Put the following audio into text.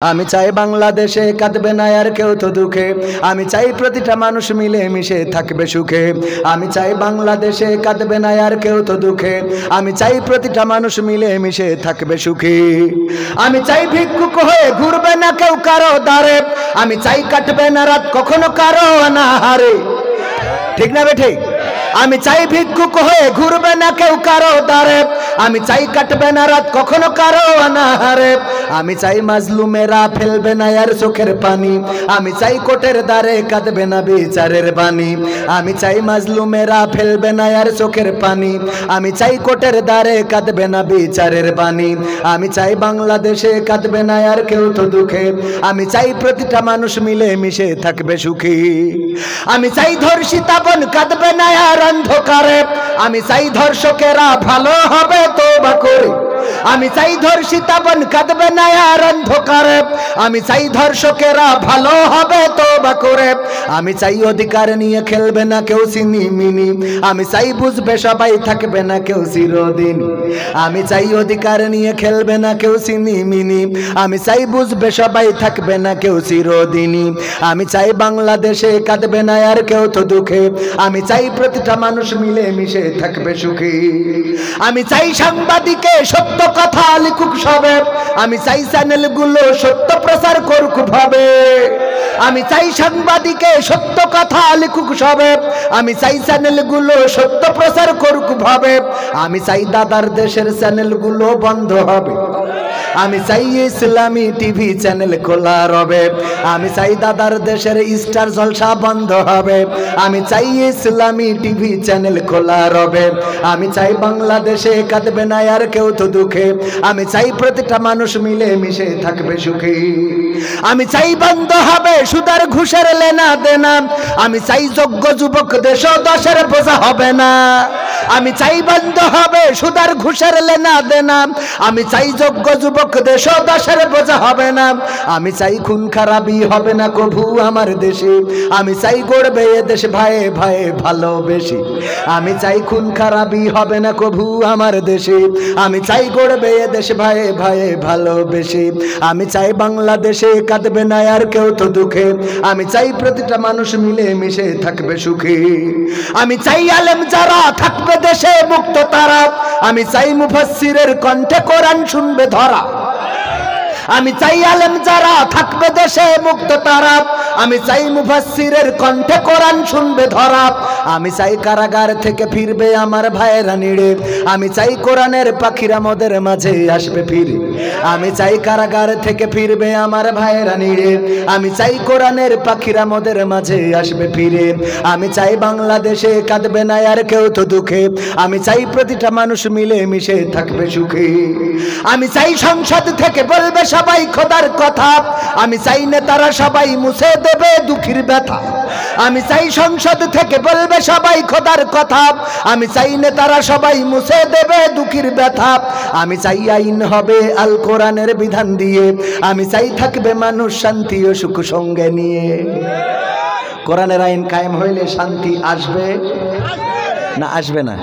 আমি চাই বাংলাদেশে কাঁদবে না আর কেউ তো দুঃখে, আমি চাই প্রতিটা মানুষ মিলে মিশে থাকবে সুখে। আমি চাই বাংলাদেশে কাঁদবে না আর কেউ তো দুঃখে, আমি চাই প্রতিটা মানুষ মিলে মিশে থাকবে সুখে। আমি চাই ভিক্ষুক হয়ে ঘুরবে না কেউ কারো দ্বারে, আমি চাই কাটবে না রাত কখনো কারো অনাহারে। ঠিক না বেঠিক? আমি চাই ভিক্ষুক হয়ে ঘুরবে না কেউ কারো দ্বারে, আমি চাই কাটবে না রাত কখনো কারো অনাহারে। আমি চাই মাজলুমেরা ফেলবে না আর চোখের পানি, আমি চাই কোটের দ্বারে কাঁদবে না বিচারের বাণী। আমি চাই মাজলুমেরা ফেলবে না আর চোখের পানি, আমি চাই কোটের দ্বারে কাঁদবে না বিচারের বাণী। আমি চাই বাংলাদেশে কাঁদবে না আর কেউ তো দুঃখে, আমি চাই প্রতিটা মানুষ মিলে মিশে থাকবে সুখী। আমি চাই ধর্ষিতা বোন কাঁদবে না আর অন্ধকারে, আমি চাই ধর্ষকেরা ভালো হবে তওবা করে। আমি চাই ধর্ষিতা বোন কাঁদবে না আর অন্ধকারে, আমি চাই ধর্ষকেরা ভালো হবে তওবা করে। আমি চাই অধিকার নিয়ে খেলবে না কেউ সিনিমিনি, আমি চাই বুঝবে সবাই থাকবে না কেউ চিরদিন। আমি চাই অধিকার নিয়ে খেলবে না কেউ সিনিমিনি, আমি চাই বুঝবে সবাই থাকবে না কেউ চিরদিনই। আমি চাই বাংলাদেশে কাঁদবে না আর কেউ তো দুঃখে, আমি চাই প্রতিটা মানুষ মিলে মিশে থাকবে সুখী। আমি চাই সাংবাদিকে সত্য কথা লিখুক সবে, আমি চাই চ্যানেলগুলো সত্য প্রচার করুক ভাবে। আমি চাই সাংবাদিকে সত্য কথা লিখুক সবে, আমি চাই চ্যানেলগুলো সত্য প্রচার করুক ভাবে। আমি চাই দাদার দেশের চ্যানেলগুলো বন্ধ হবে, আমি চাই ইসলামী টিভি চ্যানেল খোলা রবে। আমি চাই দাদার দেশের স্টার জলসা বন্ধ হবে, আমি চাই ইসলামী টিভি চ্যানেল খোলা রবে। আমি চাই বাংলাদেশে কাঁদবে না আর কেউ তো দুঃখে, আমি চাই প্রতিটা মানুষ মিলে মিশে থাকবে সুখী। আমি চাই বন্ধ হবে সুদের ঘুষের লেনা দেনা, আমি চাই যোগ্য যুবক দেশ দশের বোঝা হবে না। আমি চাই বন্ধ হবে সুদের ঘুষের লেনা দেনা, আমি চাই যোগ্য যুবক দেশ দশের বোঝা হবে না। আমি চাই খুন খারাপি হবে না কভু আমার দেশে, আমি চাই গড়বে এ দেশ ভাইয়ে ভাইয়ে ভালোবেসে। আমি চাই খুন খারাপি হবে না কভু আমার দেশে, আমি চাই গড়বে এ দেশ ভাইয়ে ভাইয়ে ভালোবেসে। আমি চাই বাংলাদেশে কাঁদবে না আর কেউ তো দুঃখে, আমি চাই প্রতিটা মানুষ মিলে মিশে থাকবে সুখী। আমি চাই আলেম যারা থাকবে দেশে মুক্ত তারা, আমি চাই মুফাসসিরের কণ্ঠে কোরআন শুনবে ধরা। আমি চাই আলেম যারা থাকবে দেশে মুক্ত তারা, আমি চাই মুফাসসিরের কণ্ঠে কোরআন শুনবে ধরা। আমি চাই কারাগার থেকে ফিরবে আমার ভাইয়েরা নিড়ে, আমি চাই কোরআনের পাখিরা মোদের মাঝে আসবে ফিরে। আমি চাই কারাগার থেকে ফিরবে আমার ভাইয়েরা নিড়ে, আমি চাই কোরআনের পাখিরা মোদের মাঝে আসবে ফিরে। আমি চাই বাংলাদেশে কাঁদবে না আর কেউ তো দুঃখে, আমি চাই প্রতিটা মানুষ মিলে মিশে থাকবে সুখী। আমি চাই সংসদ থেকে বলবে সবাই খোদার কথা, আমি চাই নেতারা সবাই মুছে দেবে দুঃখীর ব্যথা। আমি চাই সংসদ থেকে বলবে সবাই খোদার কথা, আমি চাই নেতারা সবাই মুছে দেবে দুঃখীর ব্যথা। আমি চাই আইন হবে আল কোরআনের বিধান দিয়ে, আমি চাই থাকবে মানুষ শান্তি ও সুখ সঙ্গে নিয়ে। কোরআনের আইন কায়েম হইলে শান্তি আসবে না আসবে না?